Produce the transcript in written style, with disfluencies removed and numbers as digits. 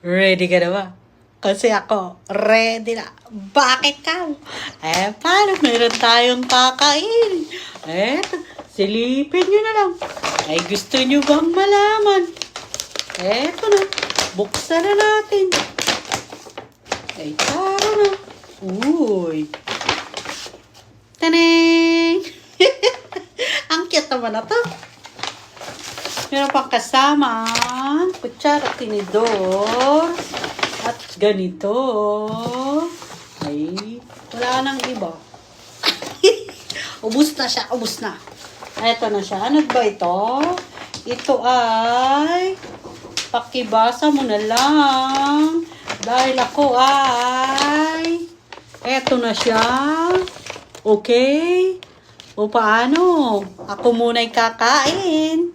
Ready ka na ba? Kasi ako, ready na. Bakit ka? Paano? Meron tayong kakain. Silipin nyo na lang. Gusto nyo bang malaman? Eto na. Buksan na natin. Tara na. Uy. Taneng! Ang cute naman na to. Meron pang kasama. Kutsara, tinidor. At ganito. Wala nang iba. Ubus na siya. Ubus na. Eto na siya. Ano ba ito? Ito ay pakibasa mo na lang. Dahil ako ay eto na siya. Okay? O paano? Ako muna'y kakain.